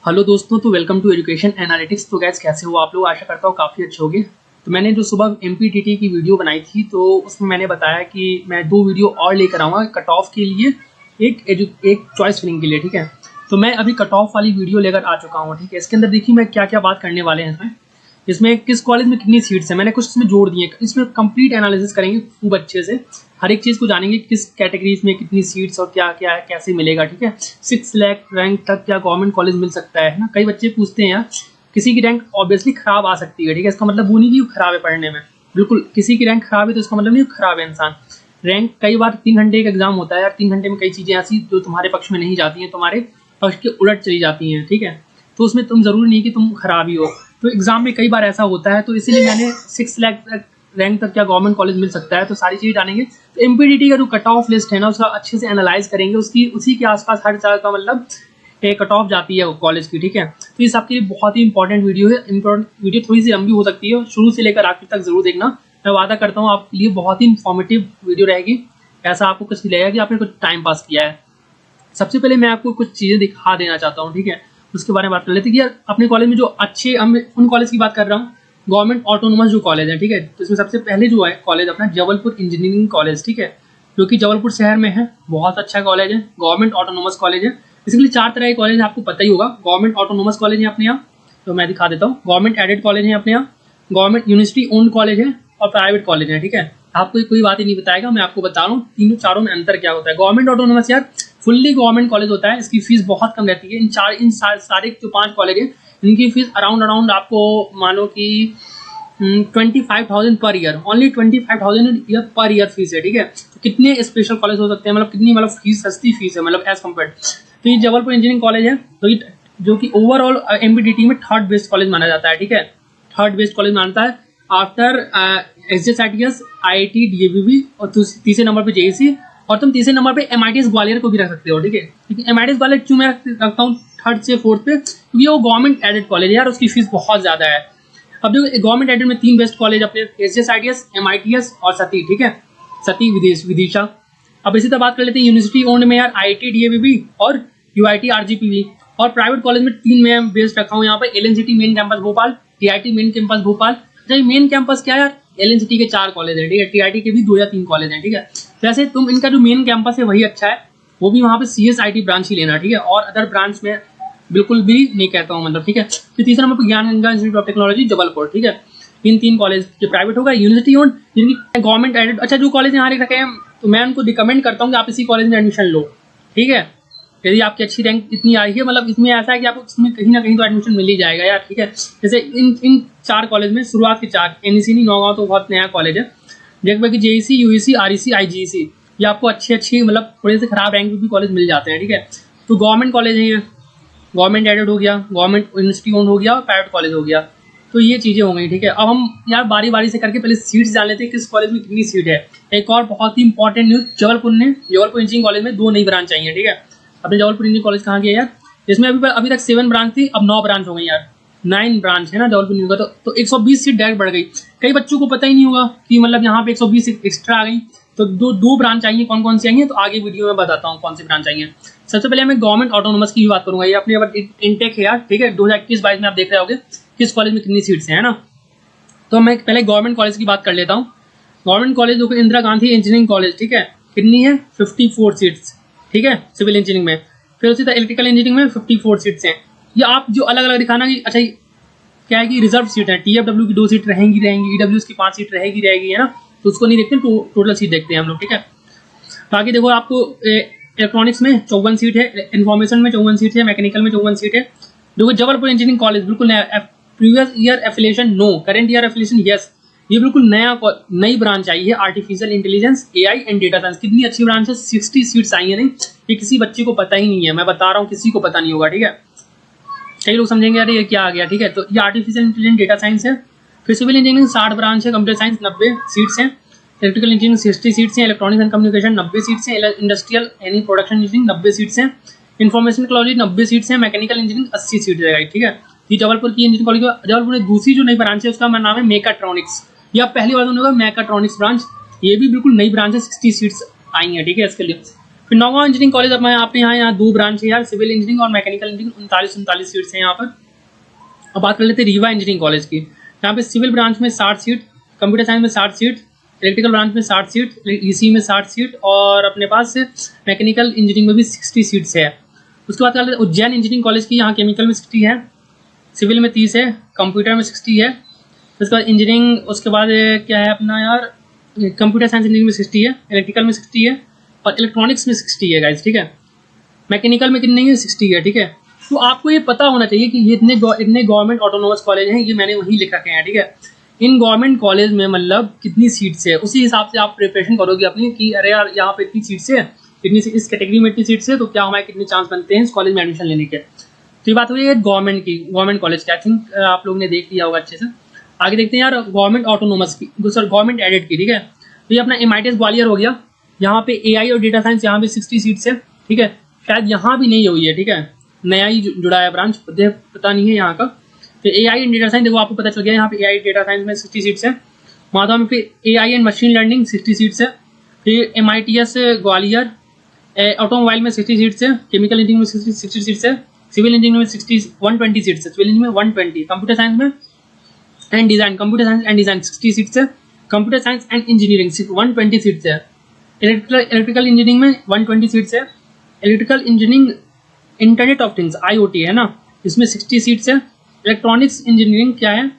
Hello दोस्तों, तो welcome to education analytics. तो गैस कैसे हो आप लोग? आशा करता हूँ काफ़ी अच्छे होंगे। तो मैंने जो सुबह एमपीटीटी की वीडियो बनाई थी तो उसमें मैंने बताया कि मैं 2 वीडियो और लेकर आऊँगा कट ऑफ के लिए, एक चॉइस फिलिंग के लिए। ठीक है, तो मैं अभी कट ऑफ वाली वीडियो लेकर आ चुका हूँ। ठीक है, इसके अंदर देखिए मैं क्या क्या बात करने वाले हैं। इसमें किस कॉलेज में कितनी सीट्स है, मैंने कुछ इसमें जोड़ दिए। इसमें कंप्लीट एनालिसिस करेंगे खूब अच्छे से, हर एक चीज़ को जानेंगे किस कैटेगरीज में कितनी सीट्स और क्या क्या है, कैसे मिलेगा। ठीक है, 6 लाख रैंक तक क्या गवर्नमेंट कॉलेज मिल सकता है ना। कई बच्चे पूछते हैं यार, किसी की रैंक ऑब्वियसली खराब आ सकती है। ठीक है, इसका मतलब वो नहीं कि खराब है पढ़ने में, बिल्कुल किसी की रैंक खराब है तो इसका मतलब नहीं खराब है इंसान। रैंक कई बार 3 घंटे का एग्जाम होता है यार, 3 घंटे में कई चीज़ें ऐसी जो तुम्हारे पक्ष में नहीं जाती हैं, तुम्हारे पक्ष के उलट चली जाती हैं। ठीक है, तो उसमें तुम जरूरी नहीं कि तुम खराब ही हो। तो एग्जाम में कई बार ऐसा होता है, तो इसीलिए मैंने 6 लाख रैंक तक क्या गवर्नमेंट कॉलेज मिल सकता है, तो सारी चीज़ जानेंगे। तो एमपीटीटी का जो कट ऑफ लिस्ट है ना, उसका अच्छे से एनालाइज करेंगे, उसी के आसपास हर जगह का मतलब एक कट ऑफ जाती है कॉलेज की। ठीक है, तो ये सबके लिए बहुत ही इंपॉर्टेंट वीडियो है। इंपॉर्टेंट वीडियो थोड़ी सी लंबी हो सकती है, शुरू से लेकर आखिर तक जरूर देखना। मैं वादा करता हूँ आपके लिए बहुत ही इंफॉर्मेटिव वीडियो रहेगी, ऐसा आपको कुछ लगेगा कि आपने कुछ टाइम पास किया है। सबसे पहले मैं आपको कुछ चीज़ें दिखा देना चाहता हूँ। ठीक है, उसके बारे में बात कर लेते हैं कि यार अपने कॉलेज में जो अच्छे, हम उन कॉलेज की बात कर रहा हूँ, गवर्नमेंट ऑटोनोमस जो कॉलेज है। ठीक है, तो इसमें सबसे पहले जो है कॉलेज अपना जबलपुर इंजीनियरिंग कॉलेज। ठीक है, जो कि जबलपुर शहर में है, बहुत अच्छा कॉलेज है, गवर्नमेंट ऑटोनोमस कॉलेज है। बेसिकली 4 तरह के कॉलेज आपको पता ही होगा। गवर्नमेंट ऑटोनोमस कॉलेज है अपने यहाँ, तो मैं दिखा देता हूँ। गवर्नमेंट एडेड कॉलेज है अपने यहाँ, गवर्नमेंट यूनिवर्सिटी ओन्ड कॉलेज है और प्राइवेट कॉलेज है। ठीक है, आपको कोई बात ही नहीं बताएगा, मैं आपको बता रहा हूँ तीनों चारों में अंतर क्या होता है। गवर्नमेंट ऑटोनोमस यार फुल्ली गवर्नमेंट कॉलेज होता है, इसकी फीस बहुत कम रहती है। इन सारे जो 5 कॉलेज है, इनकी फीस अराउंड आपको मानो कि 25,000 per year, only 25,000 per year fees है। ठीक है, तो कितने स्पेशल कॉलेज हो सकते हैं, मतलब कितनी मतलब फीस, सस्ती फीस है मतलब एज कम्पेयर। तो ये जबलपुर इंजीनियरिंग कॉलेज है, तो ये जो कि ओवरऑल एमपीटीटी में 3rd बेस्ट कॉलेज माना जाता है। ठीक है, 3rd बेस्ट कॉलेज मानता है आफ्टर SJSITS, IIT, DAVB और तीसरे नंबर पे JEC, और तुम तीसरे नंबर पे MITS ग्वालियर को भी रख सकते हो। ठीक है, क्योंकि MITS ग्वालियर क्यों मैं रखता हूँ 3rd से 4th पे, क्योंकि वो गवर्नमेंट एडेड कॉलेज है यार, उसकी फीस बहुत ज़्यादा है। अब जो गवर्नमेंट एडेड में 3 बेस्ट कॉलेज अपने SJSITS, MITS और सती। ठीक है, सती विदिशा। अब इसी तरह बात कर लेते हैं यूनिवर्सिटी ओन्ड में यार IIT, DAVB और UIT, RGPV। और प्राइवेट कॉलेज में 3 में बेस्ट रखा हूँ यहाँ पे, LNCT main campus Bhopal, TIT main campus Bhopal. Main campus क्या है यार, LNCT के 4 कॉलेज है। ठीक है, TIT के भी 2 या 3 कॉलेज हैं। ठीक है, वैसे तुम इनका जो मेन कैंपस है वही अच्छा है, वो भी वहाँ पे CSIT ब्रांच ही लेना। ठीक है, और अदर ब्रांच में बिल्कुल भी नहीं कहता हूँ मतलब। ठीक है, तो तीसरा नंबर पर ज्ञान Ganga institute of technology Jabalpur. ठीक है, इन 3 कॉलेज जो प्राइवेट होगा, यूनिवर्सिटी ओन जिनकी गवर्नमेंट एडेड। अच्छा, जो कॉलेज यहाँ रखे हैं तो मैं उनको रिकमेंड करता हूँ कि आप इसी कॉलेज में एडमिशन लो। ठीक है, यदि आपकी अच्छी रैंक इतनी आ रही है, मतलब इसमें ऐसा है कि आपको इसमें कहीं ना कहीं तो एडमिशन मिल ही जाएगा यार। ठीक है, जैसे इन 4 कॉलेज में शुरुआत के 4, NEC नहीं, नौगांव तो बहुत नया कॉलेज है, जगह कि JEC, UEC, REC, IGEC, ये आपको अच्छी मतलब थोड़े से खराब रैंक भी कॉलेज मिल जाते हैं। ठीक है, तो गवर्नमेंट कॉलेज है ये, गवर्नमेंट एडेड हो गया, गवर्नमेंट यूनिवर्सिटी ओन हो गया और प्राइवेट कॉलेज हो गया, तो ये चीज़ें हो गई। ठीक है, अब हम यार बारी बारी से करके पहले सीट्स जान लेते हैं, किस कॉलेज में कितनी सीट है। एक और बहुत ही important news, Jabalpur engineering college में 2 नई ब्रांच आई है। ठीक है, अपने जबलपुर इंजीनियरिंग कॉलेज कहाँ गया यार, जिसमें अभी तक 7 ब्रांच थी, अब 9 ब्रांच हो गई यार, 9 ब्रांच है ना जबलपुर इंजीनियरिंग का। तो 120 सीट डायरेक्ट बढ़ गई। कई बच्चों को पता ही नहीं होगा कि मतलब यहाँ पे 120 एक्स्ट्रा आ गई। तो दो ब्रांच आई है, कौन कौन सी आई है, तो आगे वीडियो में बताता हूँ कौन सी ब्रांच आई है। सबसे पहले मैं गवर्नमेंट ऑटोनोमस की भी बात करूंगा, ये अपने इनटेक है यार। ठीक है, 2021-22 में आप देख रहे होगे किस कॉलेज में कितनी सीट्स है ना। तो मैं पहले गवर्नमेंट कॉलेज की बात कर लेता हूँ। गवर्नमेंट कॉलेज जो कि इंदिरा गांधी इंजीनियरिंग कॉलेज। ठीक है, कितनी है, 54 सीट्स। ठीक है, सिविल इंजीनियरिंग में। फिर उसी तरह इलेक्ट्रिकल इंजीनियरिंग में 54 सीट्स हैं। ये आप जो अलग अलग दिखाना कि अच्छा क्या है कि रिजर्व सीट है, TFW की 2 सीट रहेंगी, EWS की 5 सीट रहेगी, है ना, तो उसको नहीं देखते, टोटल सीट देखते हैं हम लोग। ठीक है, बाकी देखो आपको इलेक्ट्रॉनिक्स में 54 सीट है, इन्फॉर्मेशन में 54 सीट है, मैकेनिकल में 54 सीट है। देखो जबलपुर इंजीनियरिंग कॉलेज बिल्कुल नया, previous year affiliation no, current year affiliation yes, ये बिल्कुल नई ब्रांच आई है, artificial intelligence, AI and data science. कितनी अच्छी ब्रांच है, 60 सीट्स आई है। नहीं, ये किसी बच्चे को पता ही नहीं है, मैं बता रहा हूँ, किसी को पता नहीं होगा। ठीक है, कई लोग समझेंगे यार ये क्या आ गया। ठीक है, तो ये आर्टिफिशियल इंटेलिजेंस, डेटा साइंस है। फिर सिविल इंजीनियरिंग 60 ब्रांच है, कंप्यूटर साइंस 90 सीट्स हैं, इलेक्ट्रिकल इंजीनियरिंग 60 सीट्स हैं, इलेक्ट्रॉनिक्स एंड कम्युनिकेशन 90 सीट्स हैं, इंडस्ट्रियल यानी प्रोडक्शन इंजीनियरिंग 90 सीट्स हैं, इन्फॉर्मेशन टेक्नोलॉजी 90 सीट्स हैं, मैकेनिकल इंजीनियरिंग 80 सीट रहेगी। ठीक है, ये जबलपुर की इंजीनियरिंग कॉलेज। जबलपुर में दूसरी जो नई ब्रांच है उसका नाम है मेकाट्रॉनिक्स। ये आप पहली बार सुनोगे, मेकाट्रॉनिक्स ब्रांच, ये भी बिल्कुल नई ब्रांच है, 60 सीट्स आई हैं। ठीक है, इसके लिए फिर नौगांव इंजीनियरिंग कॉलेज अब आपने यहाँ 2 ब्रांच है यार, सिविल इंजीनियरिंग और मैकेनिकल इंजीनियरिंग, 39 सीट्स हैं यहाँ पर। अब बात कर लेते हैं रीवा इंजीनियरिंग कॉलेज की। यहाँ पे सिविल ब्रांच में 60 सीट, कंप्यूटर साइंस में 60 सीट, इलेक्ट्रिकल ब्रांच में 60 सीट, ईसी में 60 सीट और अपने पास मैकेनिकल इंजीनियरिंग में भी 60 सीट्स है। उसके बाद कर लेते हैं उज्जैन इंजीनियरिंग कॉलेज की। यहाँ केमिकल में 60 है, सिविल में 30 है, कंप्यूटर में 60 है। उसके बाद इंजीनियरिंग, उसके बाद क्या है अपना यार, कंप्यूटर साइंस इंजीनियरिंग में 60 है, इलेक्ट्रिकल में 60 है और इलेक्ट्रॉनिक्स में 60 है गाइस, ठीक है। मैकेनिकल में कितने है, 60 है, ठीक है। तो आपको ये पता होना चाहिए कि ये इतने गवर्नमेंट ऑटोनोमस कॉलेज हैं, ये मैंने वहीं लिख रखे हैं, ठीक है। इन गवर्नमेंट कॉलेज में मतलब कितनी सीट्स है, उसी हिसाब से आप प्रिपरेशन करोगे अपनी कि अरे यार यहाँ पे इतनी सीट्स है, इतनी इस कैटेगरी में इतनी सीट्स है, तो क्या हमारे कितने चांस बनते हैं इस कॉलेज में एडमिशन लेने के। तो ये बात हुई है गवर्नमेंट की, गवर्नमेंट कॉलेज की। आई थिंक आप लोगों ने देख लिया होगा अच्छे से। आगे देखते हैं यार गवर्नमेंट ऑटोनोमस की, सर गवर्नमेंट एडेड की, ठीक है। तो ये अपना MITS ग्वालियर हो गया। यहाँ पे AI और डेटा साइंस यहाँ पे 60 सीट्स है, ठीक है। शायद यहाँ भी नहीं हुई है, ठीक है, नया ही जुड़ा है ब्रांच, पता नहीं है यहाँ का। तो AI एंड डेटा साइंस देखो आपको पता चल गया, यहाँ पे AI डेटा साइंस में 60 सीट्स है। माधव में फिर AI and machine learning 60 seats है। फिर MITS ग्वालियर, ऑटोमोबाइल में 60 सीट्स है, केमिकल इंजीनियरिंग में 60 सीट्स है, सिविल इंजीनियरिंग में 120 सीट्स है, सिविल इंजीनियरिंग में 120, कंप्यूटर साइंस में and design, computer science and design 60 seats है, computer science and engineering 120 seats है, इलेक्ट्रिकल इंजीनियरिंग में 120 सीट्स है, electrical engineering internet of things IoT है ना, इसमें 60 सीट्स है, इलेक्ट्रॉनिक्स इंजीनियरिंग क्या है,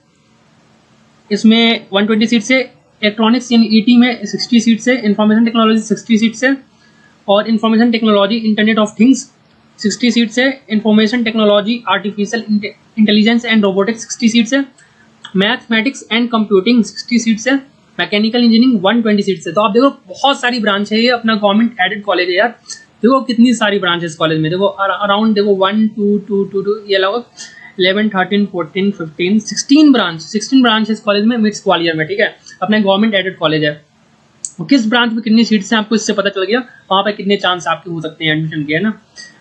इसमें 120 सीट्स है, इलेक्ट्रॉनिक्स यानी ET में 60 सीट्स है, इंफॉर्मेशन टेक्नोलॉजी 60 सीट्स है और information technology internet of things 60 seats है, information technology artificial intelligence and robotics 60 seats है, मैथमेटिक्स एंड कंप्यूटिंग 60 सीट्स है, मैकेनिकल इंजीनियरिंग 120 सीट्स है। तो आप देखो बहुत सारी ब्रांच है, ये अपना गवर्नमेंट एडेड कॉलेज है यार। देखो कितनी सारी ब्रांच है इस कॉलेज में, देखो अराउंड देखो 1 2 2 2 2 ये लगभग 11 13 14 15 16 ब्रांच है इस कॉलेज में, मिट्स ग्वालियर में, ठीक है। अपना गवर्नमेंट एडेड कॉलेज है। किस ब्रांच में कितनी सीट्स हैं आपको इससे पता चल गया, वहाँ पे कितने चांस आपके हो सकते हैं एडमिशन के, है ना।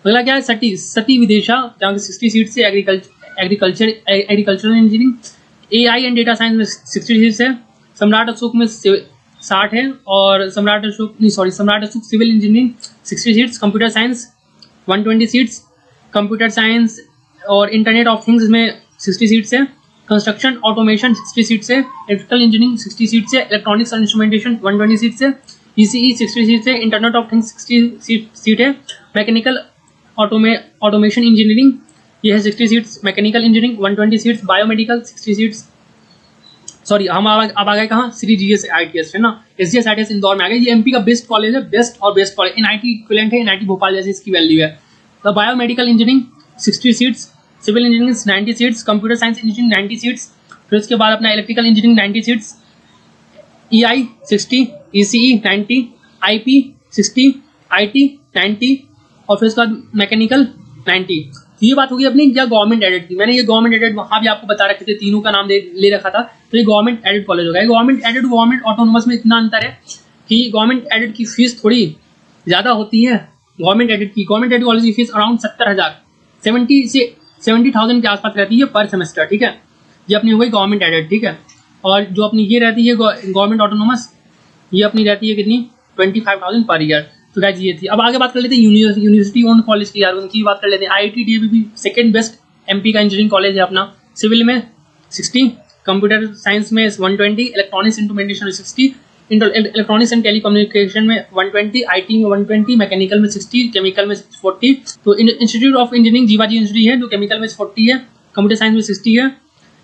अगला क्या है, सती विदेशा, जहाँ की 60 सीट्स है, agricultural engineering, AI and data science में 60 सीट्स है, सम्राट अशोक में 60 है और Samrat Ashok civil engineering 60 seats, computer science 120 seats, computer science और इंटरनेट ऑफ थिंग्स में 60 सीट्स है, कंस्ट्रक्शन ऑटोमेशन 60 सीट्स है, इलेक्ट्रिकल इंजीनियरिंग 60 सीट्स है, इलेक्ट्रॉनिक्स एंड इंस्ट्रूमेंटेशन 120 सीट्स है, ECE 60 सीट्स है, इंटरनेट ऑफ थिंग्स 60 सीट है, मैकेनिकल ऑटोमेशन इंजीनियरिंग ये है 60 seats, mechanical engineering 120 seats, biomedical 60 seats. Sorry हम अब आ गए कहाँ, श्री GS ITS है ना, SGS ITS इंदौर में आ गए। ये MP का बेस्ट कॉलेज है, बेस्ट कॉलेज, NIT इक्विवेलेंट है, NIT भोपाल जैसे इसकी वैल्यू है। तो biomedical engineering 60 seats, civil engineering 90 seats, computer science engineering 90 seats, फिर उसके बाद अपना electrical engineering 90 seats, EI 60, ECE 90, IP 60, IT 90 और फिर उसके बाद मैकेनिकल 90। तो ये बात होगी अपनी क्या गवर्नमेंट एडेड की। मैंने ये गवर्नमेंट एडेड वहाँ भी आपको बता रखे थे, तीनों का नाम ले रखा था। तो ये गवर्नमेंट एडेड कॉलेज होगा। गवर्नमेंट एडेड गवर्नमेंट ऑटोनोमस में इतना अंतर है कि गवर्नमेंट एडेड की फीस थोड़ी ज़्यादा होती है। गवर्नमेंट एडेड कॉलेज की फीस अराउंड 70,000 70,000 के आसपास रहती है पर सेमेस्टर, ठीक है। ये अपनी हो गई गवर्नमेंट एडेड, ठीक है। और जो अपनी ये रहती है गवर्नमेंट ऑटोनोमस, ये अपनी रहती है कितनी 25,000 पर ईयर। तो गाइस ये थी। अब आगे बात कर लेते हैं यूनिवर्सिटी ओन कॉलेज की, यार उनकी बात कर लेते हैं। IIT DAV second best MP का इंजीनियरिंग कॉलेज है अपना। सिविल में 60, कंप्यूटर साइंस में 120, इलेक्ट्रॉनिक्स इंस्ट्रूमेंटेशन में 60, इलेक्ट्रॉनिक्स एंड टेलीकम्युनिकेशन में 120, IT में 120, मैकेनिकल में 60, केमिकल में 40। तो institute of engineering Jiwaji university है जो केमिकल में 40 है, कंप्यूटर साइंस में 60 है,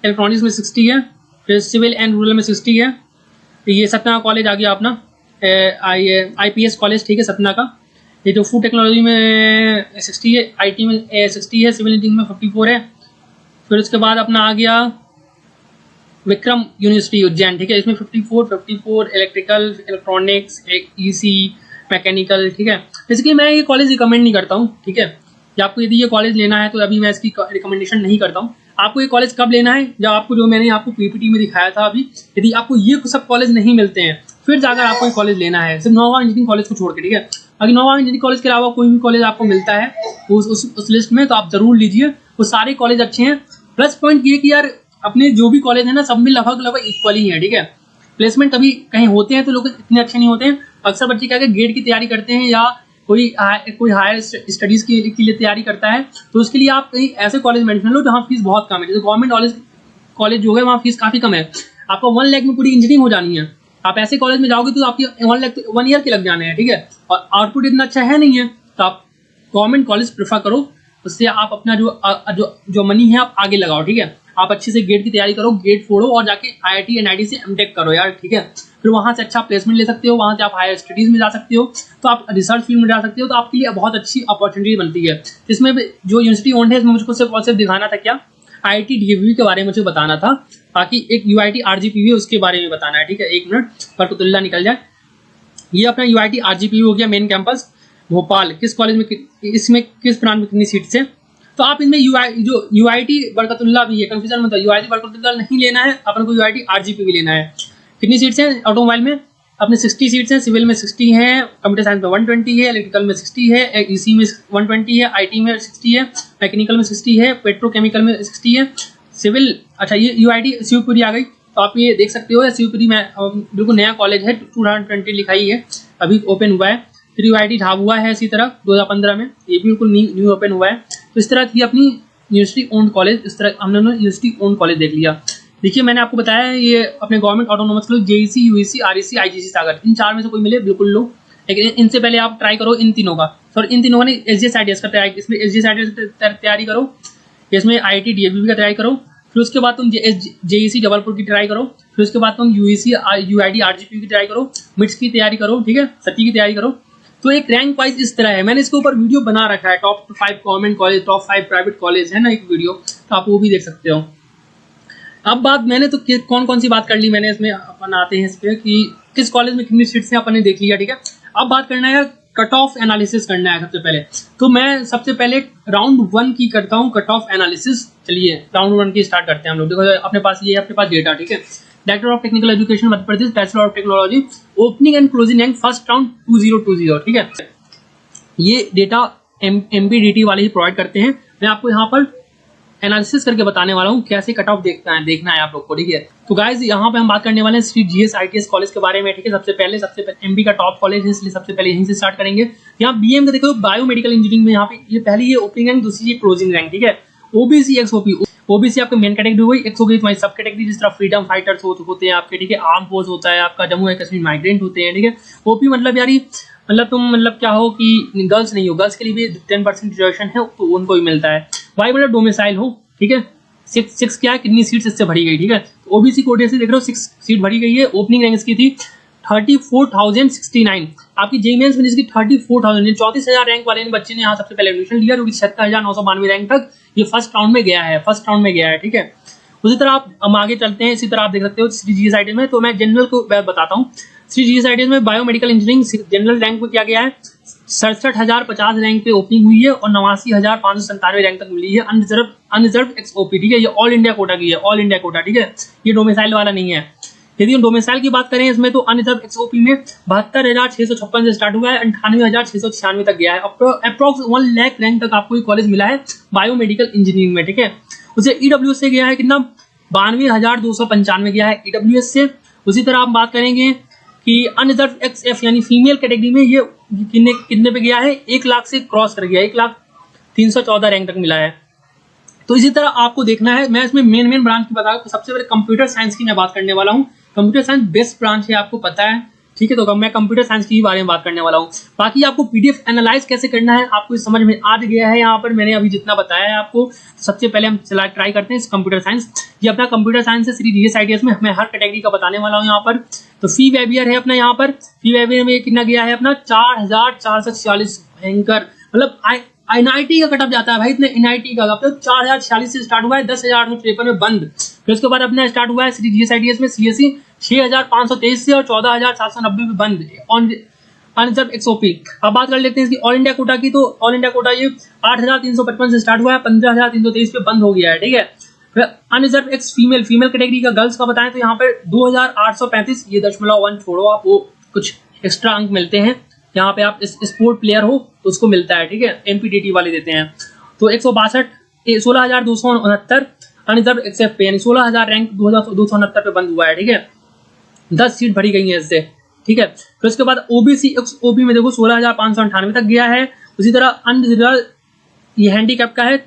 इलेक्ट्रॉनिक्स में 60 है, फिर सिविल एंड रूरल में 60 है। तो ये सतना कॉलेज आ गया अपना IPS कॉलेज, ठीक है, सतना का। ये जो फूड टेक्नोलॉजी में 60 है, IT में 60 है, सिविल इंजीनियरिंग में 54 है। फिर उसके बाद अपना आ गया विक्रम यूनिवर्सिटी उज्जैन, ठीक है, इसमें 54 इलेक्ट्रिकल, इलेक्ट्रॉनिक्स, EC, मैकेनिकल, ठीक है। बेसिकली मैं ये कॉलेज रिकमेंड नहीं करता हूँ, ठीक है। या आपको यदि ये कॉलेज लेना है तो अभी मैं इसकी रिकमेंडेशन नहीं करता हूँ। आपको ये कॉलेज कब लेना है, जब आपको जो मैंने आपको PPT में दिखाया था अभी, यदि आपको ये सब कॉलेज नहीं मिलते हैं फिर जाकर आपको ये कॉलेज लेना है, सिर्फ नौगांव इंजीनियरिंग कॉलेज को छोड़ के, ठीक है। अगर नौगांव इंजीनियरिंग कॉलेज के अलावा कोई भी कॉलेज आपको मिलता है उस लिस्ट में तो आप जरूर लीजिए, वो सारे कॉलेज अच्छे हैं। प्लस पॉइंट ये कि यार अपने जो भी कॉलेज है ना सब में लगभग इक्वल ही है, ठीक है। प्लेसमेंट कभी कहीं होते हैं तो लोग इतने अच्छे नहीं होते हैं। अक्सर बच्चे क्या गेट की तैयारी करते हैं या कोई हायर स्टडीज के लिए तैयारी करता है तो उसके लिए आप कहीं ऐसे कॉलेज मेंशन लो जहाँ फीस बहुत कम है। जैसे गवर्नमेंट कॉलेज जो है वहाँ फीस काफी कम है, आपको 1 लाख में पूरी इंजीनियरिंग हो जानी है। आप ऐसे कॉलेज में जाओगे तो आपकी 1 लाख तो 1 ईयर के लग जाने हैं, ठीक है, और आउटपुट इतना अच्छा है नहीं है, तो आप गवर्नमेंट कॉलेज प्रेफर करो। उससे आप अपना जो मनी है आप आगे लगाओ, ठीक है। आप अच्छे से गेट की तैयारी करो, गेट फोड़ो और जाके IIT NIT से MTech करो यार, ठीक है। फिर वहां से अच्छा प्लेसमेंट ले सकते हो, वहां से आप हायर स्टडीज में जा सकते हो, तो आप रिसर्च फील्ड में जा सकते हो, तो आपके लिए बहुत अच्छी अपॉर्चुनिटी बनती है। इसमें जो यूनिवर्सिटी ओन्ड है इसमें मुझको सिर्फ दिखाना था क्या, IIT DAV के बारे में मुझे बताना था, बाकी एक UIT RGP है उसके बारे में बताना है, ठीक है। 1 मिनट बरकतुल्ला निकल जाए। ये अपना UIT RGP हो गया मेन कैंपस भोपाल। किस कॉलेज में इसमें किस ब्रांच में कितनी सीट्स है, तो आप इनमें UIT बरकतुल्ला भी है, कंफ्यूजन मत हो, UIT बरकतुल्ला नहीं लेना है, अपन को UIT RGP भी लेना है। कितनी सीट्स हैं ऑटोमोबाइल में, अपने 60 सीट्स हैं, सिविल में 60 है, कंप्यूटर साइंस में 120 है, इलेक्ट्रिकल में 60 है, EC में 120 है, IT में 60 है, मैकेनिकल में 60 है, पेट्रोकेमिकल में 60 है, सिविल। अच्छा ये UIT शिवपुरी आ गई, तो आप ये देख सकते हो, शिवपुरी में बिल्कुल नया कॉलेज है, 2020 लिखाई है, अभी ओपन हुआ है। फिर UIT झाबुआ है इसी तरह 2015 में, ये भी बिल्कुल न्यू ओपन हुआ है। तो इस तरह की अपनी यूनिवर्सिटी ओन्ड कॉलेज, इस तरह हमने यूनिवर्सिटी ओन्ड कॉलेज देख लिया। देखिए मैंने आपको बताया है ये अपने government autonomous college JEC UEC REC IGC सागर, इन 4 में से कोई मिले बिल्कुल लो, लेकिन इनसे पहले आप ट्राई करो इन तीनों का, सॉरी इन तीनों का नहीं, SGS IDS का ट्राई, इसमें SGS IDS तैयारी करो, इसमें IIT DAV का ट्राई करो, फिर उसके बाद तुम JEC जबलपुर की ट्राई करो, फिर उसके बाद तुम UEC UIT RGP की ट्राई करो, मिट्स की तैयारी करो, ठीक है, सती की तैयारी करो। तो एक रैंक वाइज इस तरह है, मैंने इसके ऊपर वीडियो बना रखा है, top 5 government college, top 5 private college है ना एक वीडियो, तो आप वो भी देख सकते हो। अब बात मैंने तो कौन सी बात कर ली मैंने, इसमें अपन आते हैं इस पे कि किस कॉलेज में कितनी सीट्स हैं अपन ने देख लिया, ठीक है। अब बात करना है कट ऑफ एनालिसिस करना है सबसे पहले, तो मैं सबसे पहले राउंड 1 की करता हूँ कट ऑफ एनालिसिस। चलिए राउंड 1 की स्टार्ट करते हैं हम लोग। देखो अपने पास ये अपने पास डेटा, ठीक है, director of technical education Madhya Pradesh, bachelor of technology, opening and closing rank first round 2020, ठीक है। ये डेटा MPDT वाले ही प्रोवाइड करते हैं। मैं आपको यहाँ पर एनालिसिस करके बताने वाला हूँ कैसे कट ऑफ देखना है आप लोग को, ठीक है। तो गाइज यहाँ पे हम बात करने वाले हैं श्री GS ITS कॉलेज के बारे में, ठीक है। सबसे पहले MP का टॉप कॉलेज है, इसलिए सबसे पहले यहीं से स्टार्ट करेंगे। यहाँ BM का देखो बायोमेडिकल इंजीनियरिंग में यहाँ पे ये पहली ये ओपनिंग रैंक, दूसरी ये क्लोजिंग रैंक, ठीक है। OBC XOP, OBC आपका मेन कैटेगरी हुई, XO की तुम्हारी सब कैटेगरी, जिस तरह फ्रीडम फाइटर्स होते हैं आपके, ठीक है, आर्म फोर्स होता है आपका, जम्मू एंड कश्मीर माइग्रेंट होते हैं, ठीक है। OP मतलब यार मतलब तुम मतलब क्या हो कि गर्ल्स नहीं हो, गर्ल्स के लिए भी 10% रिजर्वेशन है तो उनको भी मिलता है। वाई मतलब डोमिसाइल हो, ठीक है। 6 क्या है, कितनी सीट्स इससे भरी गई, ठीक है। OBC कोटे से देख रहे हो 6 सीट भरी गई है। ओपनिंग रैंक की थी 34,069, आपकी JEE मेंस में जिसकी 34,000, 34,000 रैंक वाले बच्चे ने यहाँ सबसे पहले एडमिशन लिया, जो कि 76,992 रैंक तक ये फर्स्ट राउंड में गया है, ठीक है। उसी तरह आप हम आगे चलते हैं, इसी तरह आप देख सकते हो श्री GS ITS में। तो मैं जनरल को बताता हूँ, श्री GS ITS में बायोमेडिकल इंजीनियरिंग जनरल रैंक में क्या गया है, 67,050 रैंक पे ओपनिंग हुई है और 89,597 रैंक तक मिली है अनरिजर्व XOP, ठीक है। ये ऑल इंडिया कोटा की है, ऑल इंडिया कोटा, ठीक है, ये डोमिसाइल वाला नहीं है। यदि हम डोमिसाइल की बात करें इसमें तो अनरिजर्व XOP में 72,656 से स्टार्ट हुआ है, 98,696 तक गया है। अप्रोक्स 1 लाख रैंक तक आपको ये कॉलेज मिला है बायोमेडिकल इंजीनियरिंग में, ठीक है। उसे EWS से गया है कितना, 92,295 गया है EWS से। उसी तरह आप बात करेंगे कि अनरिजर्व XF यानी फीमेल कैटेगरी में ये कितने पे गया है, 1 लाख से क्रॉस कर गया, 1,314 रैंक तक मिला है। तो इसी तरह आपको देखना है, मैं इसमें मेन ब्रांच की बता, सबसे पहले कंप्यूटर साइंस की मैं बात करने वाला हूँ। कंप्यूटर साइंस बेस्ट ब्रांच है, आपको पता है, ठीक है। तो मैं कंप्यूटर साइंस के बारे में बात करने वाला हूँ। बाकी आपको PDF एनालाइज कैसे करना है आपको समझ में आ गया है, यहाँ पर मैंने अभी जितना बताया है आपको। सबसे पहले हम ट्राई करते हैं कंप्यूटर साइंस। ये अपना कंप्यूटर साइंस है श्री GS ITS में, मैं हर कैटेगरी का बताने वाला हूँ यहाँ पर। तो फी वेबियर है अपना, यहाँ पर फी वेबियर में कितना गया है अपना 4,446, भयंकर, मतलब NIT का कटअप जाता है भाई, इतने NIT का तो 4,046 से स्टार्ट हुआ है, 10,853 में बंद। फिर उसके बाद अपना स्टार्ट हुआ है श्री GS ITS में CSE 6,523 से और 14,790 में बंद अनरिजर्व XOP। अब बात कर लेते हैं इसकी ऑल इंडिया कोटा की। तो ऑल इंडिया कोटा ये 8,355 से स्टार्ट हुआ है, 15,323 पे बंद हो गया है, ठीक है। फिर अनरिजर्व X फीमेल कैटेगरी का गर्ल्स का बताएं तो यहाँ पे 2,835, ये 0.1 छोड़ो आप, वो कुछ एक्स्ट्रा अंक मिलते हैं यहाँ पे, आप स्पोर्ट प्लेयर हो तो उसको मिलता है, ठीक है, MPDT वाले देते हैं। तो 16,269 अनरिजर्व XF पे यानी 16,000 रैंक 2,269 पे बंद हुआ है, ठीक है। 10 सीट भरी गई है इससे, ठीक है। फिर उसके बाद ओबीसी एक्सओपी में देखो 16,598 तक गया है। उसी तरह अनरिजर्व ये हैंडीकैप का है,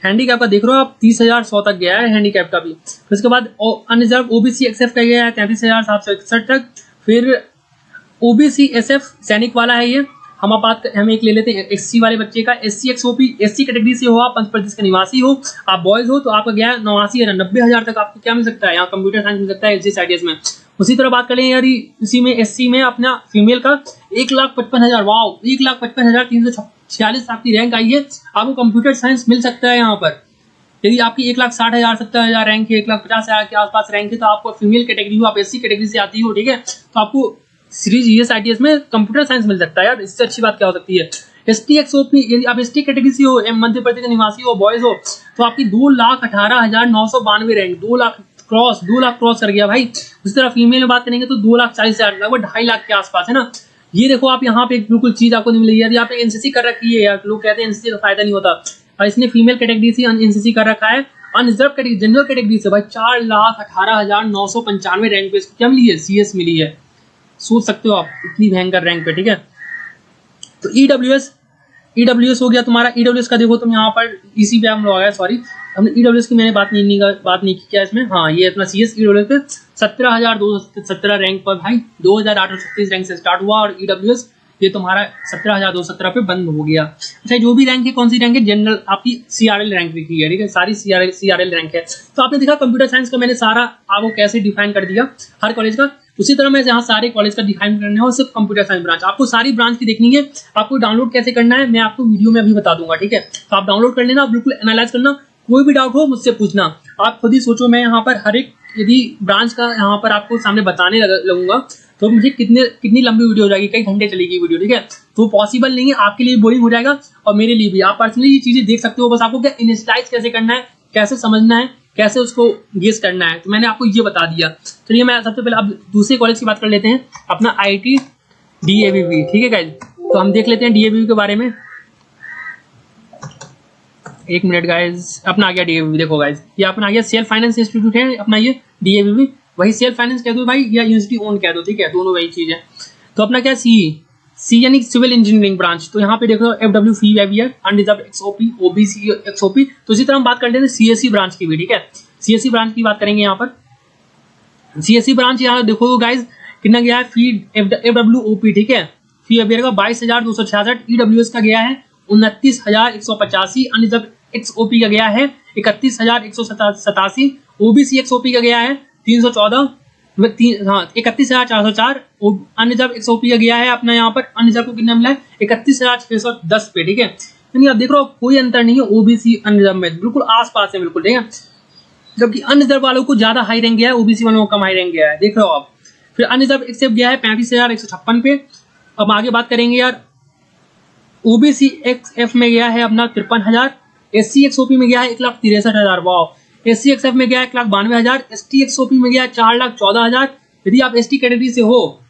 हैंडीकैप का देख रहे हो आप 30,100 तक गया है हैंडीकैप का भी। फिर उसके बाद अनरिजर्व ओबीसी एक्सएफ का गया है 33,761 तक। फिर ओबीसी एसएफ सैनिक वाला है ये, हम एक ले लेते हैं एससी वाले बच्चे का। एससी एक्सओपी एससी कैटेगरी से हो आप, पंच प्रदेश का निवासी हो, आप बॉयज हो तो आपका गया है 89,000 90,000 तक आपको क्या मिल सकता है यहाँ कंप्यूटर साइंस मिल सकता है एसजीएस में। उसी तरह बात करें यार इसी में एससी में अपना फीमेल का 1,55,000, वाव 1,55,346 आपकी रैंक आई है, आपको कंप्यूटर साइंस मिल सकता है यहाँ पर। यदि आपकी 1,60,000 70,000 रैंक है, 1,50,000 के आसपास रैंक है, तो आपको फीमेल कैटेगरी हो, आप एससी कैटेगरी से आती हो, ठीक है, तो आपको सीरीज ईएसआईटीएस में कंप्यूटर साइंस मिल सकता है यार। इससे अच्छी बात क्या हो सकती है। एसटी एक्सओपी यदि आप एसटी कैटेगरी से हो, मध्य प्रदेश के निवासी हो, बॉयज हो, तो आपकी 2,18,992 रैंक, 2 लाख क्रॉस कर गया भाई। उसी तरह फीमेल में बात करेंगे तो 2,40,000 लगभग 2.5 लाख के आसपास है ना। ये देखो आप यहाँ पे एक बिल्कुल चीज आपको नहीं मिलेगी। यदि आपने एनसीसी कर रखी है यार, लोग कहते हैं एनसीसी का फायदा नहीं होता, और इसने फीमेल कैटेगरी से एनसीसी कर रखा है, अनरिजर्व कैटेगरी जनरल कैटेगरी से भाई 4,18,995 रैंक पे क्या मिली है, सीएस मिली है। सोच सकते हो आप इतनी भयंकर रैंक पे, ठीक है। तो ईडब्ल्यूएस हो गया तुम्हारा। ईडब्ल्यूएस का देखो तुम यहाँ पर इसी पे हम लोग आ गए, सॉरी हमने ईडब्ल्यूएस की मैंने बात नहीं की क्या इसमें। हाँ ये अपना सीएस ईडब्ल्यूएस पे 17,217 रैंक पर भाई 2,836 रैंक से स्टार्ट हुआ, और ईडब्ल्यूएस ये तुम्हारा 17,217 पे बंद हो गया। अच्छा जो भी रैंक है, कौन सी रैंक है, जनरल आपकी सीआरएल रैंक लिखी है, ठीक है, सारी सीआरएल रैंक है। तो आपने देखा कंप्यूटर साइंस का मैंने सारा आपको कैसे डिफाइन कर दिया हर कॉलेज का। उसी तरह मैं यहाँ सारे कॉलेज का डिफाइन करना है, और सिर्फ कंप्यूटर साइंस ब्रांच, आपको सारी ब्रांच की देखनी है। आपको डाउनलोड कैसे करना है मैं आपको वीडियो में अभी बता दूंगा, ठीक है। तो आप डाउनलोड कर लेना, बिल्कुल एनालाइज करना, कोई भी डाउट हो मुझसे पूछना। आप खुद ही सोचो, मैं यहाँ पर हर एक यदि ब्रांच का यहाँ पर आपको सामने बताने लगूंगा तो मुझे कितनी लंबी वीडियो हो जाएगी, कई घंटे चलेगी वीडियो, ठीक है। तो पॉसिबल नहीं है, आपके लिए बोरिंग हो जाएगा और मेरे लिए भी। आप पर्सनली ये चीजें देख सकते हो, बस आपको क्या इनिशियलाइज कैसे करना है, कैसे समझना है, कैसे उसको गेस करना है, तो मैंने आपको ये बता दिया। चलिए मैं सबसे पहले अब दूसरे कॉलेज की बात कर लेते हैं, अपना आईआईटी डीएवीवी, ठीक है गाइज। तो हम देख लेते हैं डीएवीवी के बारे में। एक मिनट गाइज, अपना आ गया डीएवीवी, देखो गाइज ये अपना आ गया सेल्फ फाइनेंस इंस्टीट्यूट है अपना ये डीएवीवी, वही सेल्फ फाइनेंस कह दो भाई या यूनिवर्सिटी ओन कह दो, ठीक है, दोनों वही चीज है। तो अपना क्या सी यानी सिविल इंजीनियरिंग ब्रांच, तो यहाँ पे देखो एफडब्ल्यू फी है, अनरिजर्व एक्सओपी, ओबीसी एक्सओपी। तो इसी तरह हम बात कर लेते हैं सीएससी ब्रांच की भी, ठीक है। सीएससी ब्रांच की बात करेंगे यहाँ पर। सीएससी ब्रांच यहाँ देखो गाइज कितना गया है, फी एफडब्ल्यूओपी, ठीक है, फी अभी 22,266, ईडब्ल्यूएस का गया है 29,185, अनरिजर्व एक्सओपी का गया है 31,187, ओबीसी एक्सओपी का गया है 314, 31,404, अनरिजर्व एक्सओपी का गया है अपना यहाँ पर अनरिजर्व को कितना मिला है 31,610 पे, ठीक है। यानी आप देख रहे हो कोई अंतर नहीं है ओबीसी अनरिजर्व में, बिल्कुल आसपास है, बिल्कुल, ठीक है। जबकि अनरिजर्व वालों को ज्यादा हाई रैंक गया है, ओबीसी वालों को कम हाई रैंक गया है, देख रहे हो आप। फिर अनरिजर्व एक्सेप गया है 35,156 पे। अब आगे बात करेंगे यार, ओबीसी एक्सएफ में गया है अपना 53,000, एससी एक्सओपी में गया है 1,63,000, वाह। एससी एक्सएफ में गया है 1,92,000, एसटी एक्सओपी में गया है 4,14,000। यदि आप एसटी कैटेगरी से हो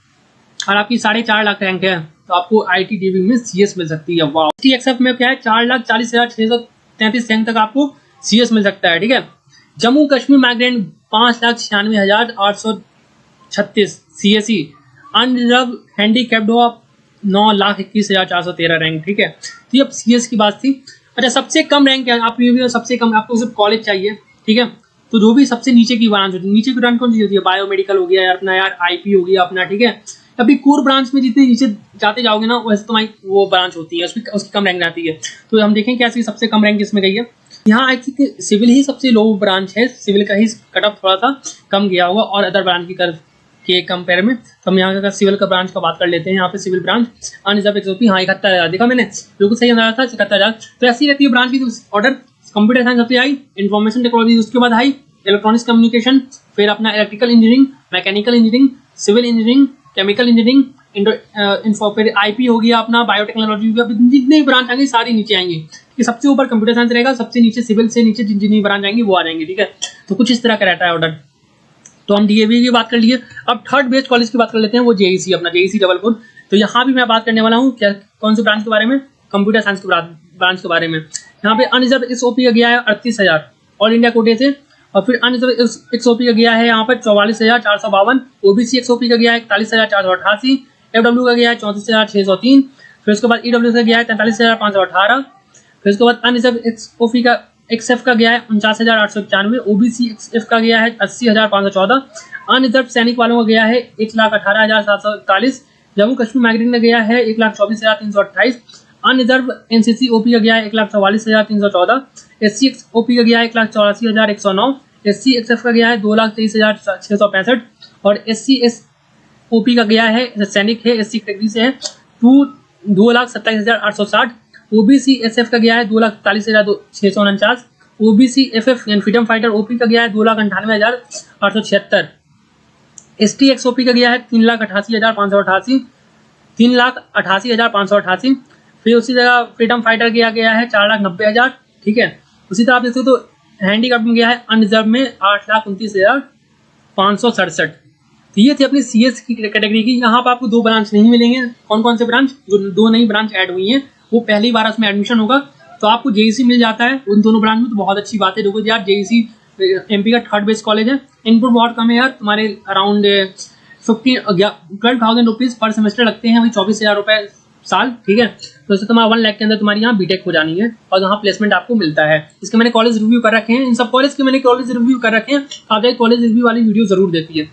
और आपकी 4.5 लाख रैंक है तो आपको आईआईटी डीवी में सीएस मिल सकती है, वाह। एसटी एक्सएफ में क्या है 4,40,633 रैंक तक आपको सीएस मिल सकता है, ठीक है। Jammu Kashmir migrant 5,96,836 CSE, unreserved handicapped हो आप 9,21,413 रैंक, ठीक है। तो ये सीएस की बात थी। अच्छा सबसे कम रैंक है आप, सबसे कम आपको सिर्फ कॉलेज चाहिए, ठीक है। तो जो भी सबसे नीचे की ब्रांच होती है, नीचे की ब्रांच कौन सी होती है, बायोमेडिकल हो गया यार अपना, यार आईपी हो गया अपना, ठीक है। अभी कोर ब्रांच में जितने नीचे जाते जाओगे ना वैसे तुम्हारी वो ब्रांच होती है, उसकी कम रैंक आती है। तो हम देखें क्या सबसे कम रैंक किसमें गई है। यहाँ आई थिंक सिविल ही सबसे लो ब्रांच है, सिविल का ही कट ऑफ थोड़ा सा कम गया होगा और अदर ब्रांच की के कंपेयर में। तो हम यहाँ का सिविल का ब्रांच का बात कर लेते हैं। यहाँ पे सिविल ब्रांच अनरिजर्व एक्सओपी, हाँ 71,000 देखा मैंने, बिल्कुल सही अंदाजा था 71,000। तो ऐसी रहती है ब्रांच की ऑर्डर। कंप्यूटर साइंस सबसे हाई, इन्फॉर्मेशन टेक्नोलॉजी उसके बाद हाई, इलेक्ट्रॉनिक्स कम्युनिकेशन, फिर अपना electrical engineering, mechanical engineering, civil engineering, chemical engineering, फिर आईपी हो गया अपना, बायोटेक्नोलॉजी हो गया, जितनी ब्रांच आएंगी सारी नीचे आएंगी। कि सबसे ऊपर कंप्यूटर साइंस रहेगा, सबसे नीचे सिविल से नीचे जितनी ब्रांच आएंगी वो आ जाएंगी, ठीक है। तो कुछ इस तरह का रहता है ऑर्डर। तो हम डीएवी की बात कर लिए, अब थर्ड बेस्ट कॉलेज की बात कर लेते हैं, वो जेईसी अपना जेईसी जबलपुर। तो यहाँ भी मैं बात करने वाला हूँ क्या, कौन सी ब्रांच के बारे में, कंप्यूटर साइंस के ब्रांच के बारे में। यहाँ पे अनरिजर्व एसओपी का गया है 38,000 ऑल इंडिया कोटे से, और फिर अनरिजर्व XOP का गया है यहाँ पर 44,452, OBC XOP का गया है 41,488, FW का गया है 34,603, फिर उसके बाद EW का गया है 43,518, फिर उसके बाद अनरिजर्व XOP का XF का गया है 49,891, OBC XF का गया है 80,514, अनरिजर्व सैनिक वालों का गया है 1,18,741, जम्मू कश्मीर माइग्रेंट का गया है 1,24,328, अनरिजर्व NCC OP का गया है 1,44,314, SC OP का गया है 1,84,109, SC XF का गया है 2,23,665 और SC OP का गया है सैनिक है SC कैटेगरी से है 2,27,860, OBC SF का गया है 2,41,649, OBC FF यानी फ्रीडम फाइटर OP का गया है 2,98,876, ST XOP का गया है 3,88,588, 3,88,588, फिर उसी जगह फ्रीडम फाइटर किया गया है 4,90,000। ठीक है, उसी तरह आप देखते हो तो हैंडीक्राफ्ट में गया है अनरिजर्व में 8,29,567। तो ये थी अपनी CS की कैटेगरी की। यहाँ पर आपको 2 ब्रांच नहीं मिलेंगे। कौन कौन से ब्रांच? जो 2 नई ब्रांच ऐड हुई हैं वो पहली बार उसमें एडमिशन होगा, तो आपको JEC मिल जाता है उन दोनों ब्रांच में, तो बहुत अच्छी बात है। देखो यार, JEC MP का 3rd बेस्ट कॉलेज है, इनपुट बहुत कम है यार, तुम्हारे अराउंड 12,000 रुपीज़ पर सेमेस्टर लगते हैं, वही 24,000 रुपये साल। ठीक है, तो इससे तुम्हारा 1 लाख के अंदर तुम्हारी यहाँ बीटेक हो जानी है और यहाँ प्लेसमेंट आपको मिलता है। इसके मैंने कॉलेज रिव्यू कर रखे हैं, इन सब कॉलेज के मैंने कॉलेज रिव्यू कर रखे हैं, आप जाए कॉलेज रिव्यू वाली वीडियो जरूर देखिए।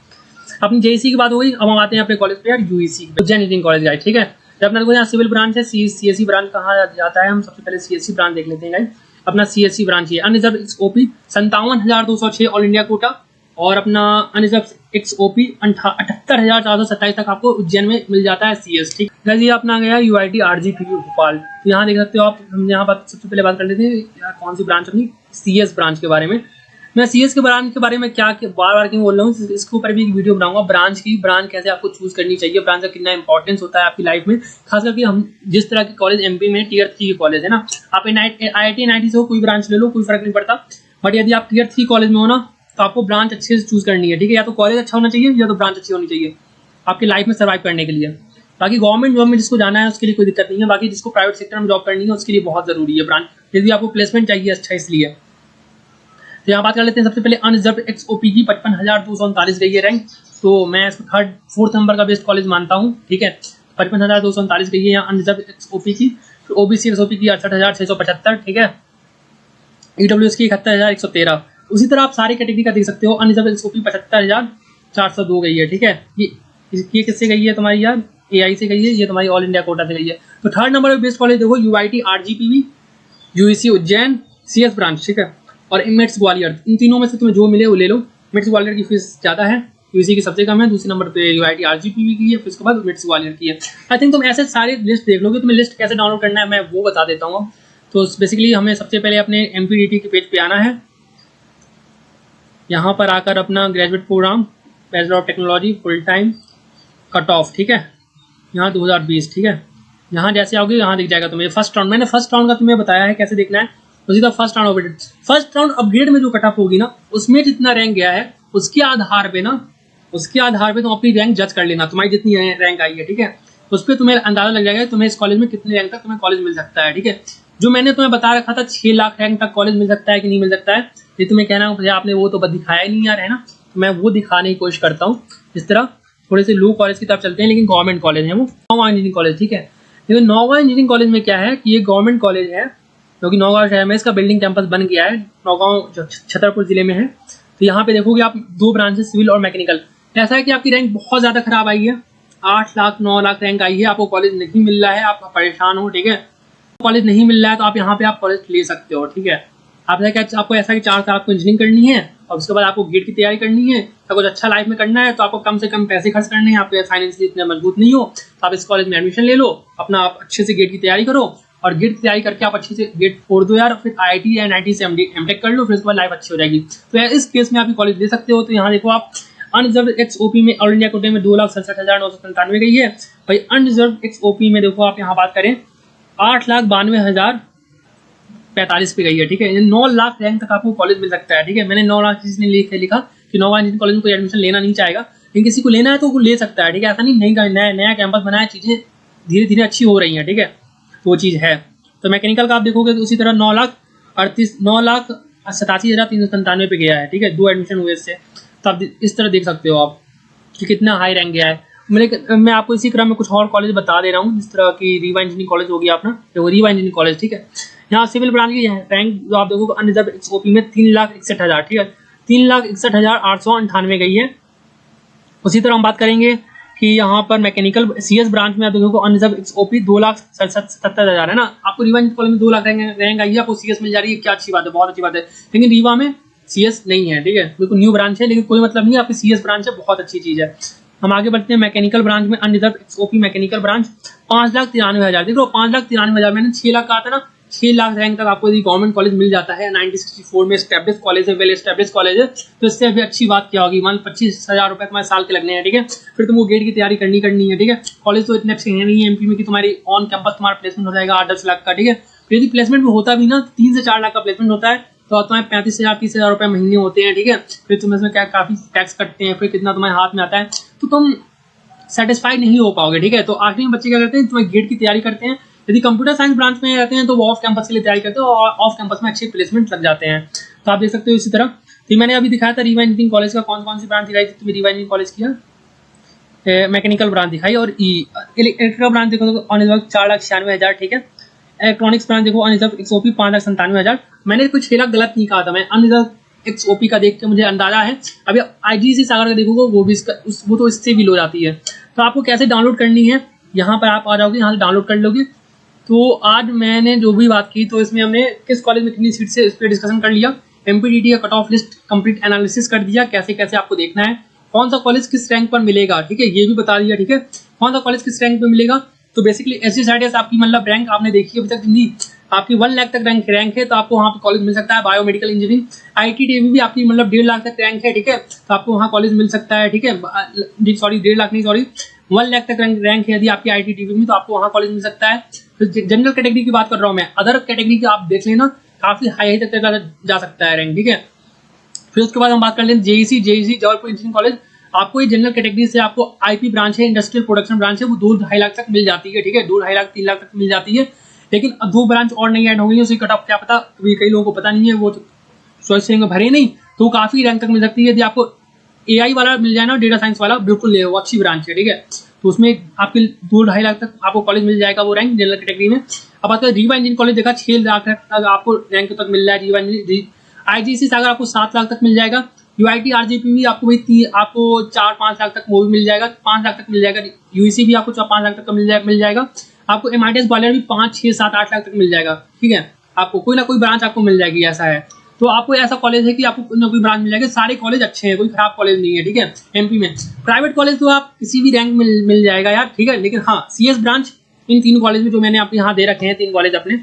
अपनी JEC की बात हो गई, अब हम आते हैं अपने कॉलेज पे यार, UEC Ujjain engineering college guys. ठीक है, जब अपने को यहाँ सिविल ब्रांच है, CSE ब्रांच कहा जाता है, हम सबसे पहले CSE ब्रांच देख लेते हैं गाइस। अपना CSE ब्रांच है unreserved XOP 57,206 all India quota, और अपना अनरिजर्व XOP 78,427 तक आपको उज्जैन में मिल जाता है CS। ठीक है, ये अपना गया UIT RGPU भोपाल। तो यहाँ देख सकते हो आप, हम यहाँ पर सबसे पहले बात कर लेते हैं यार कौन सी ब्रांच अपनी CS ब्रांच के बारे में। मैं CS के ब्रांच के बारे में क्या बार बार क्यों बोल रहा हूँ, इसके ऊपर भी एक वीडियो बनाऊंगा, ब्रांच कैसे आपको चूज करनी चाहिए, ब्रांच का कितना इंपॉर्टेंस होता है आपकी लाइफ में, खास करके हम जिस तरह के कॉलेज MP में Tier 3 के कॉलेज है ना, आप IIT NIT से हो कोई ब्रांच ले लो, कोई फर्क नहीं पड़ता, बट यदि आप Tier 3 कॉलेज में हो ना, तो आपको ब्रांच अच्छे से चूज करनी है। ठीक है, या तो कॉलेज अच्छा होना चाहिए या तो ब्रांच अच्छी होनी चाहिए आपकी लाइफ में सर्वाइव करने के लिए। बाकी गवर्नमेंट जॉब में जिसको जाना है उसके लिए कोई दिक्कत नहीं है, बाकी जिसको प्राइवेट सेक्टर में जॉब करनी है उसके लिए बहुत जरूरी है ब्रांच, यदि आपको प्लेसमेंट चाहिए अच्छा इसलिए। तो यहाँ बात कर लेते हैं सबसे पहले अनरिजर्व XOP की 55,239 गई है रैंक, तो मैं इसको 4th नंबर का बेस्ट कॉलेज मानता हूँ। ठीक है, 55,239 गई है यहाँ अनरिजर्व XOP की। फिर OBC XOP की 68,675। ठीक है, EWS की 71,113। उसी तरह आप सारी कैटेगरी का देख सकते हो। अनरिजर्व XOP 75,402 गई है। ठीक है, ये किससे गई है तुम्हारी यार? AI से गई है, ये तुम्हारी ऑल इंडिया कोटा से गई है। तो 3rd नंबर पे बेस्ट कॉलेज देखो UIT RGPV, UEC Ujjain, CS branch. ठीक है, और मिट्स ग्वालियर। इन तीनों में से तुम्हें जो मिले वो ले लो। मिट्स ग्वालियर की फीस ज़्यादा है, UEC की सबसे कम है, दूसरे नंबर पे UIT RGPV की है, फिर उसके बाद मिट्स ग्वालियर की है। आई थिंक तुम ऐसे सारे लिस्ट देख लोगे। तुम्हें लिस्ट कैसे डाउनलोड करना है मैं वो बता देता हूँ। तो बेसिकली हमें सबसे पहले अपने MPDT के पेज पे आना है, यहाँ पर आकर अपना graduate program bachelor of technology full time cut off. ठीक है, यहाँ 2020। ठीक है, यहाँ जैसे आओगे यहाँ दिख जाएगा तुम्हें फर्स्ट राउंड। मैंने फर्स्ट राउंड का तुम्हें बताया है कैसे देखना है, उसी तरह first round update. First round upgrade में जो कट ऑफ होगी ना, उसमें जितना रैंक गया है उसके आधार पे तुम अपनी रैंक जज कर लेना, तुम्हारी जितनी रैंक आई है। ठीक है, उस पर तुम्हें अंदाजा लग जाएगा तुम्हें इस कॉलेज में कितने रैंक तक तुम्हें कॉलेज मिल सकता है। ठीक है, जो मैंने तुम्हें बता रखा था 6 लाख रैंक तक कॉलेज मिल सकता है कि नहीं मिल सकता है, ये तुम्हें कहना है आपने वो तो दिखाया नहीं यार, है ना। तो मैं वो दिखाने की कोशिश करता हूँ। इस तरह थोड़े से लो कॉलेज की तरफ चलते हैं, लेकिन गवर्नमेंट कॉलेज है वो, नौगांव इंजीनियरिंग कॉलेज। ठीक है, लेकिन नौगांव इंजीनियरिंग कॉलेज में क्या है कि ये गवर्नमेंट कॉलेज है, क्योंकि नौगांव शहर में इसका बिल्डिंग कैंपस बन गया है। नौगांव छतरपुर जिले में है। तो यहाँ पे देखोगे आप 2 ब्रांचेस सिविल और मैकेनिकल। ऐसा है कि आपकी रैंक बहुत ज़्यादा खराब आई है, 8 लाख 9 लाख रैंक आई है, आपको कॉलेज नहीं मिल रहा है, आप परेशान हो। ठीक है, कॉलेज नहीं मिल रहा है तो आप यहाँ पे आप कॉलेज ले सकते हो। ठीक है, आपको ऐसा कि 4 साल आपको इंजीनियरिंग करनी है और उसके बाद आपको गेट की तैयारी करनी है, तो कुछ अच्छा लाइफ में करना है तो आपको कम से कम पैसे खर्च करने हैं, आपके फाइनेंशियली इतने मजबूत नहीं हो तो आप इस कॉलेज में एडमिशन ले लो, अपना आप अच्छे से गेट की तैयारी करो और गेट की तैयारी करके आप अच्छे से गेट फोड़ दो यार, फिर IIT या NIT से MTech कर लो, फिर उसके बाद लाइफ अच्छी हो जाएगी। तो इस केस में आप कॉलेज ले सकते हो। तो यहाँ देखो आप अनरिजर्व XOP में ऑल इंडिया कोटे में 2,67,997 गई है भाई। अनरिजर्व XOP में देखो आप यहाँ बात करें 8,92,045 पे गई है। ठीक है, 9 लाख रैंक तक आपको कॉलेज मिल सकता है। ठीक है, मैंने 9 लाख इसलिए लिखा कि नौगांव इंजीनियरिंग कॉलेज में कोई एडमिशन लेना नहीं चाहेगा, लेकिन किसी को लेना है तो वो ले सकता है। ठीक है, ऐसा नहीं नया कैंपस बनाया, चीज़ें धीरे धीरे अच्छी हो रही हैं। ठीक है, तो वो चीज़ है। तो मैकेनिकल का आप देखोगे तो उसी तरह 9,38,9 87,397 पे गया है, ठीक है, 2 एडमिशन हुए इससे। तो आप इस तरह देख सकते हो आप कि कितना हाई रैंक गया है। मैं आपको इसी क्रम में कुछ और कॉलेज बता दे रहा हूँ, जिस तरह की रीवा इंजीनियरिंग कॉलेज हो गया अपना, तो रीवा इंजीनियरिंग कॉलेज, ठीक है। यहाँ सिविल ब्रांच की रैंक जो आप देखोगे अनरिजर्व एक्सओपी में 3,61,000, ठीक है, 3,61,898 गई है। उसी तरह हम बात करेंगे कि यहाँ पर मैकेनिकल सीएस ब्रांच में आप देखोगे अनरिजर्व एक्सओपी 2,77,000 है ना। आपको रीवा इंजीनियरिंग कॉलेज में 2 लाख रैंक आई है, आपको सीएस मिल जा रही है, क्या अच्छी बात है, बहुत अच्छी बात है। लेकिन रीवा में सीएस नहीं है, ठीक है, बिल्कुल न्यू ब्रांच है, लेकिन कोई मतलब नहीं है, आपकी सीएस ब्रांच है, बहुत अच्छी चीज है। हम आगे बढ़ते हैं। मैकेनिकल ब्रांच में अनरिजर्व एक्सओपी मैकेनिकल ब्रांच 5,93,000, देखो 5,93,000, मैंने 6 लाख कहा था ना, 6 लाख रैंक तक आपको यदि गवर्नमेंट कॉलेज मिल जाता है, 1964 में एस्टेब्लिश कॉलेज है, वेल एस्टेब्लिश कॉलेज है, तो इससे अभी अच्छी बात क्या होगी। मान 25,000 रुपए तुम्हारे साल के लगने हैं, ठीक है, फिर तुमको गेट की तैयारी करनी है, ठीक है। कॉलेज तो इतने अच्छे हैं नहीं एमपी में कि तुम्हारी ऑन कैंपस तुम्हारा प्लेसमेंट हो जाएगा 8-10 लाख का, ठीक है। फिर यदि प्लेसमेंट में होता भी ना 3 से 4 लाख का प्लेसमेंट होता है, तो तुम्हारे 35,000-30,000 रुपए महीने होते हैं, ठीक है। फिर तुम इसमें क्या काफी टैक्स कटते हैं, फिर कितना तुम्हारे हाथ में आता है, तो तुम सेटिस्फाइड नहीं हो पाओगे, ठीक है। तो आखिरी में बच्चे क्या करते हैं, तुम्हें गेट की तैयारी करते हैं। यदि कंप्यूटर साइंस ब्रांच में रहते हैं तो वो ऑफ कैंपस के लिए तैयारी करते हैं और ऑफ कैंपस में अच्छे प्लेसमेंट लग जाते हैं। तो आप देख सकते हो इसी तरह। तो मैंने अभी दिखाया था रीवा इंजीनियरिंग कॉलेज का कौन सी ब्रांच दिखाई थी, तुम्हें रीवा इंजीनियरिंग कॉलेज किया मैकेनिकल ब्रांच दिखाई, और इलेक्ट्रिकल ब्रांच देखो तो अनरिजर्व 4,96,000, ठीक है। इलेक्ट्रॉनिक्स ब्रांच देखो अनरिजर्व एक्सओपी 5,97,000। मैंने कुछ 6 लाख गलत नहीं कहा था, मैं अनरिजर्व एक्सओपी का देख के मुझे अंदाजा है। अभी आईजीसी सागर का देखोगे वो तो इससे भी लो जाती है। तो आपको कैसे डाउनलोड करनी है, यहाँ पर आप आ जाओगे, यहाँ से डाउनलोड कर लोगे। तो आज मैंने जो भी बात की, तो इसमें हमने किस कॉलेज में कितनी सीट से इस पर डिस्कशन कर लिया, एमपीडीटी का cut off list complete analysis कर दिया, कैसे कैसे आपको देखना है, कौन सा कॉलेज किस रैंक पर मिलेगा, ठीक है, ये भी बता दिया, ठीक है, कौन सा कॉलेज किस रैंक पर मिलेगा। तो बेसिकली ऐसी साइड आपकी मतलब रैंक आपने देखी अभी तक नहीं, आपकी 1 लाख तक रैंक है, तो आपको वहाँ पे कॉलेज मिल सकता है। बायोमेडिकल इंजीनियरिंग आईटीडी में भी आपकी मतलब 1.5 लाख तक रैंक है, ठीक है, तो आपको वहाँ कॉलेज मिल सकता है, ठीक है। सॉरी 1.5 लाख नहीं, सॉरी 1 लाख तक रैंक है यदि आपकी आईटीडी में, तो आपको वहाँ कॉलेज मिल सकता है। फिर जनरल कैटेगरी की बात कर रहा हूँ मैं, अदर कैटेगरी की आप देख लेना, काफी हाई तक जा सकता है रैंक, ठीक है। फिर उसके बाद हम बात कर लें जेईसी जबलपुर इंजीनियरिंग कॉलेज। आपको ये जनरल कैटेगरी से आपको आईपी ब्रांच है, इंडस्ट्रियल प्रोडक्शन ब्रांच है, वो 2-2.5 लाख तक मिल जाती है, ठीक है, 2-2.5 लाख 3 लाख तक मिल जाती है। लेकिन 2 ब्रांच और नहीं ऐड हो गई है, उसकी कट ऑफ क्या पता, कई लोगों को पता नहीं है, वो चॉइस में भरे नहीं, तो काफी रैंक तक मिल सकती है। यदि आपको एआई वाला मिल जाए ना, डेटा साइंस वाला, बिल्कुल ले, वो अच्छी ब्रांच है, ठीक है। तो उसमें आपके 2-2.5 लाख तक आपको कॉलेज मिल जाएगा, वो रैंक जनरल कैटेगरी में। अब बात करें रीवा इंजीनियरिंग कॉलेज, देखा 6 लाख तक आपको रैंक तक मिल रहा है रीवा इंजीनियरिंग। आईजीसी सागर आपको 7 लाख तक मिल जाएगा। यूआईटी आरजीपी भी आपको आपको 4-5 लाख तक वो भी मिल जाएगा, 5 लाख तक मिल जाएगा। यूईसी भी आपको 5 लाख तक का मिल जाएगा। आपको एमआईटीएस ग्वालियर भी 5, 6, 7, 8 लाख तक मिल जाएगा, ठीक है। आपको कोई ना कोई ब्रांच आपको मिल जाएगी, ऐसा है। तो आपको ऐसा कॉलेज है कि आपको कोई ना कोई ब्रांच मिल जाएगी, सारे कॉलेज अच्छे हैं, कोई खराब कॉलेज नहीं है, ठीक है। एमपी में प्राइवेट कॉलेज तो आप किसी भी रैंक मिल जाएगा यार, ठीक है। लेकिन हाँ, सीएस ब्रांच इन 3 कॉलेज में जो मैंने आपके यहाँ दे रखे हैं, 3 कॉलेज अपने,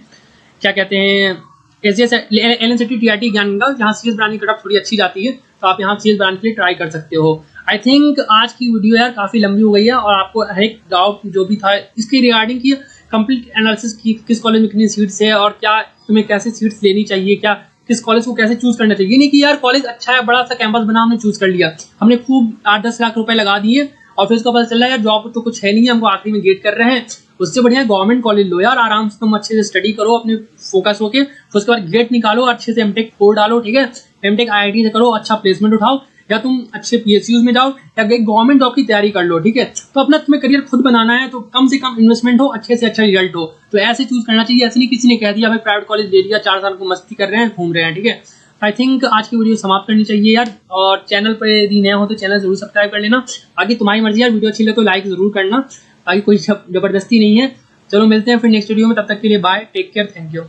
क्या कहते हैं, एलएनसिटी टीआईटी ज्ञानगंगा, जहाँ सीएस ब्रांच की कट ऑफ थोड़ी अच्छी जाती है, तो आप यहाँ सीएस ब्रांच के लिए ट्राई कर सकते हो। आई थिंक आज की वीडियो यार काफी लंबी हो गई है, और आपको हर एक डाउट जो भी था इसके रिगार्डिंग की कंप्लीट एनालिसिस की, किस कॉलेज में कितनी सीट्स है और क्या तुम्हें कैसे सीट्स लेनी चाहिए, क्या किस कॉलेज को कैसे चूज करना चाहिए। नहीं कि यार कॉलेज अच्छा है, बड़ा सा कैंपस बना, हमने चूज कर लिया, हमने खूब 8-10 लाख रुपए लगा दिए, और फिर उसका पता चल रहा है यार जॉब तो कुछ है नहीं है, हमको आखिरी में गेट कर रहे हैं। उससे बढ़िया गवर्नमेंट कॉलेज लो यार, आराम से तुम अच्छे से स्टडी करो, अपने फोकस होके, फिर उसके बाद गेट निकालो, अच्छे से एमटेक कोर डालो, ठीक है, एमटेक आईआईटी से करो, अच्छा प्लेसमेंट उठाओ, या तुम अच्छे पीएसयूज में जाओ, या गवर्नमेंट जॉब की तैयारी कर लो, ठीक है। तो अपना तुम्हें करियर खुद बनाना है, तो कम से कम इन्वेस्टमेंट हो, अच्छे से अच्छा रिजल्ट हो, तो ऐसे चूज करना चाहिए। ऐसे नहीं किसी ने कह दिया भाई प्राइवेट कॉलेज ले लिया, 4 साल को मस्ती कर रहे हैं, घूम रहे हैं, ठीक है। आई थिंक आज की वीडियो समाप्त करनी चाहिए यार, और चैनल पर यदि नया हो तो चैनल जरूर सब्सक्राइब कर लेना। बाकी तुम्हारी मर्जी यार, वीडियो अच्छी लगे तो लाइक जरूर करना, बाकी कोई जबरदस्ती नहीं है। चलो मिलते हैं फिर नेक्स्ट वीडियो में, तब तक के लिए bye, take care, thank you.